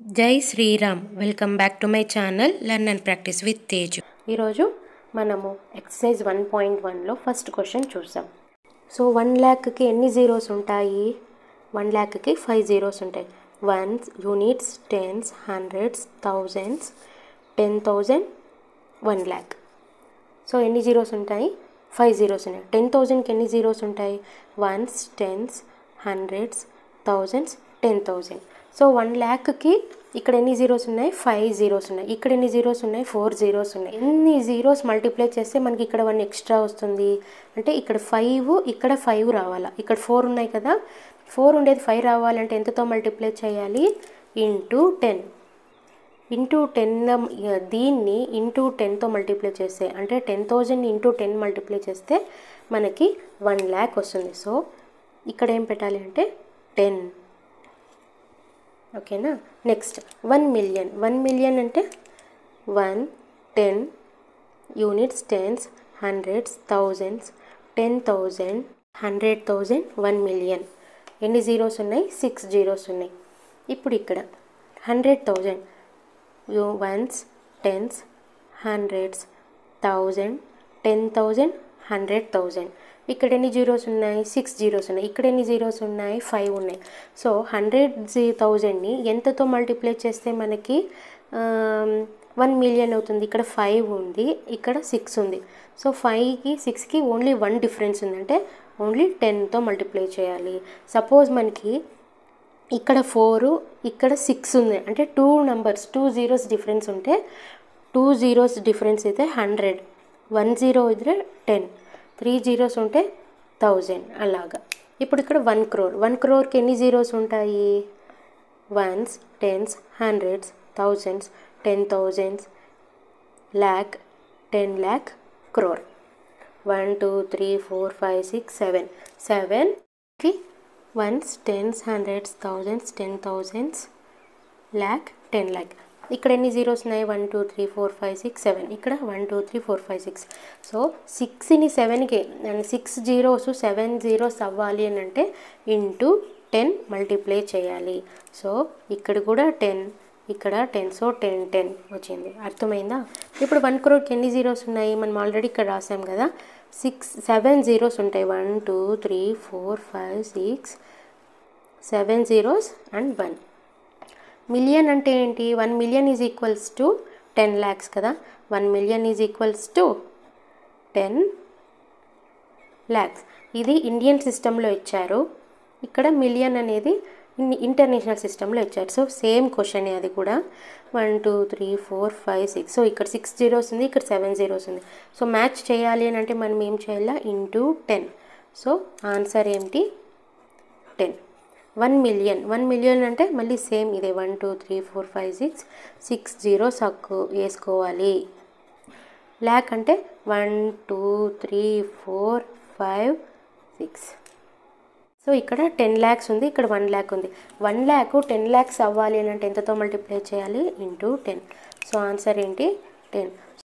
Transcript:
जय Shriram welcome back to my channel learn and practice with Tej మనము exercise 1.1 లో first question చూద్దాం. సో 1 लाख కి ఎన్ని జీరోస్ ఉంటాయి? 1 लाख కి 5 జీరోస్ ఉంటాయి. Ones, units, tens, hundreds, thousands, 10,000, 1 lakh. So ఎన్ని జీరోస్ ఉంటాయి? 5 జీరోస్ ఉన్నాయి. 10,000 కి ఎన్ని జీరోస్ ఉంటాయి? Ones, tens, hundreds, thousands, 10,000. So 1 lakh की ఇక్కడ ఎన్ని జీరోస్ ఉన్నాయి? 5 జీరోస్ ఉన్నాయి. ఇక్కడ ఎన్ని జీరోస్ ఉన్నాయి? 4 జీరోస్ ఉన్నాయి. ఎన్ని జీరోస్ మల్టిప్లై చేస్తే మనకి ఇక్కడ 1 ఎక్స్ట్రా వస్తుంది అంటే ఇక్కడ 5, ఇక్కడ 5 రావాలా. ఇక్కడ 4 ఉన్నాయి కదా, 4 ఉండేది 5 రావాలంటే ఎంతతో మల్టిప్లై చేయాలి? ఇంటూ 10. ఇంటూ 10 దీన్ని ఇంటూ 10తో మల్టిప్లై చేస్తే అంటే 10,000 ఇంటూ 10 మల్టిప్లై చేస్తే మనకి 1 लाख వస్తుంది. సో ఇక్కడ ఏం పెట్టాలి అంటే 10. ఓకేనా. Next 1 million. 1 మిలియన్ అంటే 1, 10 units, tens, hundreds, thousands, 10,000, 100,000, 1 million. ఎన్ని జీరోస్ ఉన్నాయి? 6 జీరోస్ ఉన్నాయి. ఇప్పుడు ఇక్కడ 100,000 వన్స్, టెన్స్, హండ్రెడ్స్, 1000, 10,000, 100,000. ఇక్కడ ఎన్ని జీరోస్ ఉన్నాయి? 6 జీరోస్ ఉన్నాయి. ఇక్కడ ఎన్ని జీరోస్ ఉన్నాయి? 5 ఉన్నాయి. సో 100,000ని ఎంతతో మల్టిప్లై చేస్తే మనకి 1 మిలియన్ అవుతుంది? ఇక్కడ 5 ఉంది, ఇక్కడ 6 ఉంది. సో 5కి 6కి ఓన్లీ 1 డిఫరెన్స్ ఉందంటే ఓన్లీ 10తో మల్టిప్లై చేయాలి. సపోజ్ మనకి ఇక్కడ 4, ఇక్కడ 6 ఉంది అంటే 2 జీరోస్ డిఫరెన్స్ ఉంటే 2 జీరోస్ డిఫరెన్స్ అయితే 100, 1 జీరో అయితే 10, 3 జీరోస్ ఉంటే 1000 అలాగా. ఇప్పుడు ఇక్కడ 1 crore. 1 crore కి ఎన్ని జీరోస్ ఉంటాయి? Ones, tens, hundreds, thousands, 10,000, lakh, 10 lakh, crore. 1, 2, 3, 4, 5, 6, 7. 7కి ones, tens, hundreds, thousands, 10,000, lakh, 10 lakh. ఇక్కడ ఎన్ని జీరోస్ ఉన్నాయి? 1, 2, 3, 4, 5, 6, 7. ఇక్కడ 1, 2, 3, 4, 5, 6. సో 6ని 7కి అండ్ 6 జీరోస్ 7 జీరోస్ అవ్వాలి అని అంటే ఇంటూ 10 మల్టిప్లై చేయాలి. సో ఇక్కడ కూడా 10, ఇక్కడ 10. సో 10, 10 వచ్చింది. అర్థమైందా? ఇప్పుడు 1 crore ఎన్ని జీరోస్ ఉన్నాయి? మనం ఆల్రెడీ ఇక్కడ రాసాం కదా. 7 జీరోస్ ఉంటాయి. 1, 2, 3, 4, 5, 6, 7 జీరోస్ అండ్ 1. మిలియన్ అంటే ఏంటి? 1 million is equals to 10 lakhs కదా. 1 million is equals to 10 lakhs. ఇది ఇండియన్ సిస్టంలో ఇచ్చారు. ఇక్కడ మిలియన్ అనేది ఇంటర్నేషనల్ సిస్టంలో ఇచ్చారు. సో సేమ్ క్వశ్చన్ అది కూడా. 1, 2, 3, 4, 5, 6. సో ఇక్కడ 6 జీరోస్ ఉంది, ఇక్కడ 7 జీరోస్ ఉంది. సో మ్యాచ్ చేయాలి అని అంటే మనం ఏం చేయాలా? ఇంటూ 10. సో ఆన్సర్ ఏంటి? 10. 1 మిలియన్. 1 మిలియన్ అంటే మళ్ళీ సేమ్ ఇదే 1, 2, 3, 4, 5, 6, 6 జీరోస్ వేసుకోవాలి. ల్యాక్ అంటే 1, 2, 3, 4, 5, 6. సో ఇక్కడ 10 lakhs ఉంది, ఇక్కడ 1 lakh ఉంది. 1 lakh 10 lakhs అవ్వాలి అని అంటే ఎంతతో మల్టిప్లై చేయాలి? ఇంటూ 10. సో ఆన్సర్ ఏంటి? 10.